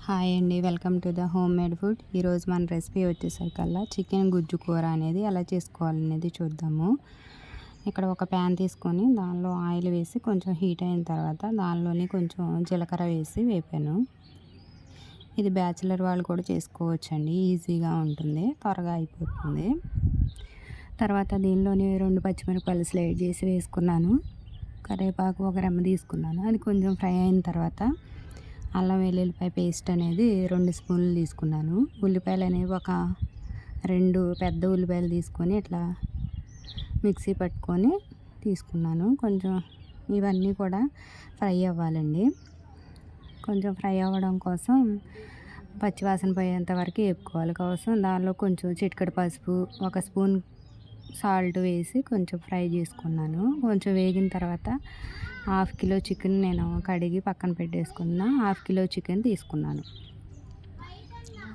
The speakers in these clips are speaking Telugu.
హాయ్ అండి, welcome to the home made food. ఈరోజు మన రెసిపీ వచ్చేసరికల్లా చికెన్ గుజ్జు కూర అనేది ఎలా చేసుకోవాలనేది చూద్దాము. ఇక్కడ ఒక ప్యాన్ తీసుకొని దానిలో ఆయిల్ వేసి కొంచెం హీట్ అయిన తర్వాత దానిలోని కొంచెం జీలకర్ర వేసి వేపాను. ఇది బ్యాచిలర్ వాళ్ళు కూడా చేసుకోవచ్చండి, ఈజీగా ఉంటుంది, త్వరగా అయిపోతుంది. తర్వాత దీనిలోని 2 పచ్చిమిరపకాయలు స్లైడ్ చేసి వేసుకున్నాను. కరివేపాకు ఒక రెమ్మ తీసుకున్నాను. అది కొంచెం ఫ్రై అయిన తర్వాత అల్లం వెల్లుల్లిపాయ పేస్ట్ అనేది 2 స్పూన్లు తీసుకున్నాను. ఉల్లిపాయలు అనేవి ఒక 2 పెద్ద ఉల్లిపాయలు తీసుకొని ఇట్లా మిక్సీ పట్టుకొని తీసుకున్నాను. కొంచెం ఇవన్నీ కూడా ఫ్రై అవ్వాలండి. కొంచెం ఫ్రై అవ్వడం కోసం పచ్చివాసన పోయేంత వరకు వేపుకోవాలి. కోసం దానిలో కొంచెం చిటికెడు పసుపు, 1 స్పూన్ సాల్ట్ వేసి కొంచెం ఫ్రై చేసుకున్నాను. కొంచెం వేగిన తర్వాత 1/2 కిలో చికెన్ నేను కడిగి పక్కన పెట్టేసుకున్న 1/2 కిలో చికెన్ తీసుకున్నాను.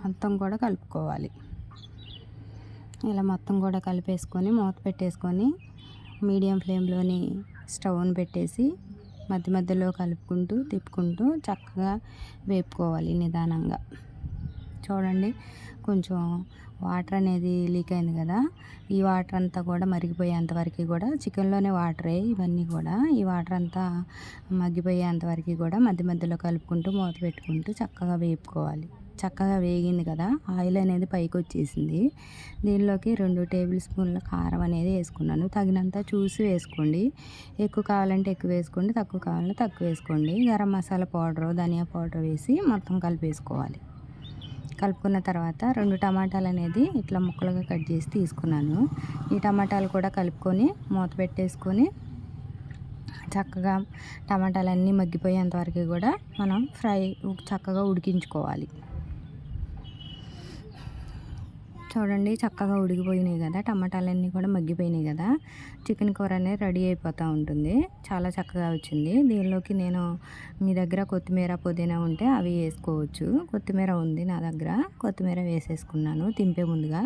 మొత్తం కూడా కలుపుకోవాలి. ఇలా మొత్తం కూడా కలిపేసుకొని మూత పెట్టేసుకొని మీడియం ఫ్లేమ్లోని స్టవ్ని పెట్టేసి మధ్య మధ్యలో కలుపుకుంటూ తిప్పుకుంటూ చక్కగా వేపుకోవాలి నిదానంగా. చూడండి, కొంచెం వాటర్ అనేది లీక్ అయింది కదా, ఈ వాటర్ అంతా కూడా మరిగిపోయేంతవరకు కూడా చికెన్లోనే వాటరే ఇవన్నీ కూడా, ఈ వాటర్ అంతా మగ్గిపోయేంతవరకు కూడా మధ్య మధ్యలో కలుపుకుంటూ మూత పెట్టుకుంటూ చక్కగా వేపుకోవాలి. చక్కగా వేగింది కదా, ఆయిల్ అనేది పైకి వచ్చేసింది. దీనిలోకి 2 టేబుల్ స్పూన్ల కారం అనేది వేసుకున్నాను. తగినంత చూసి వేసుకోండి. ఎక్కువ కావాలంటే ఎక్కువ వేసుకోండి, తక్కువ కావాలంటే తక్కువ వేసుకోండి. గరం మసాలా పౌడరు, ధనియా పౌడర్ వేసి మొత్తం కలిపేసుకోవాలి. కలుపుకున్న తర్వాత 2 టమాటాలు అనేది ఇట్లా ముక్కలుగా కట్ చేసి తీసుకున్నాను. ఈ టమాటాలు కూడా కలుపుకొని మూత పెట్టేసుకొని చక్కగా టమాటాలన్నీ మగ్గిపోయేంతవరకు కూడా మనం చక్కగా ఉడికించుకోవాలి. చూడండి, చక్కగా ఉడికిపోయినాయి కదా, టమాటాలన్నీ కూడా మగ్గిపోయినాయి కదా, చికెన్ కూర అనేది రెడీ అయిపోతూ ఉంటుంది. చాలా చక్కగా వచ్చింది. దీనిలోకి నేను మీ దగ్గర కొత్తిమీర, పుదీనా ఉంటే అవి వేసుకోవచ్చు. కొత్తిమీర ఉంది నా దగ్గర, కొత్తిమీర వేసేసుకున్నాను తింపే ముందుగా.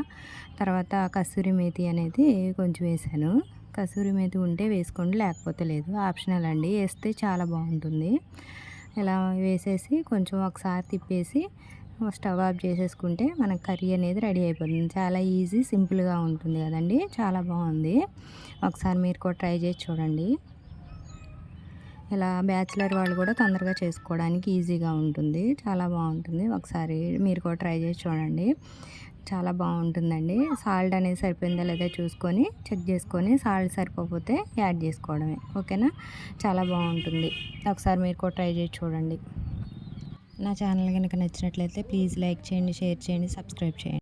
తర్వాత కస్తూరి మేతి అనేది కొంచెం వేసాను. కస్తూరి మేతి ఉంటే వేసుకోండి, లేకపోతే లేదు, ఆప్షనల్ అండి. వేస్తే చాలా బాగుంటుంది. ఇలా వేసేసి కొంచెం ఒకసారి తిప్పేసి స్టవ్ ఆఫ్ చేసేసుకుంటే మనకు కర్రీ అనేది రెడీ అయిపోతుంది. చాలా ఈజీ, సింపుల్గా ఉంటుంది కదండి, చాలా బాగుంది. ఒకసారి మీరు కూడా ట్రై చేసి చూడండి. ఇలా బ్యాచిలర్ వాళ్ళు కూడా తొందరగా చేసుకోవడానికి ఈజీగా ఉంటుంది, చాలా బాగుంటుంది. ఒకసారి మీరు కూడా ట్రై చేసి చూడండి, చాలా బాగుంటుందండి. సాల్ట్ అనేది సరిపోయిందా లేదా చూసుకొని చెక్ చేసుకొని సాల్ట్ సరిపోతే యాడ్ చేసుకోవడమే, ఓకేనా. చాలా బాగుంటుంది. ఒకసారి మీరు కూడా ట్రై చేసి చూడండి. నా ఛానల్ కనుక నచ్చినట్లయితే ప్లీజ్ లైక్ చేయండి, షేర్ చేయండి, సబ్స్క్రైబ్ చేయండి.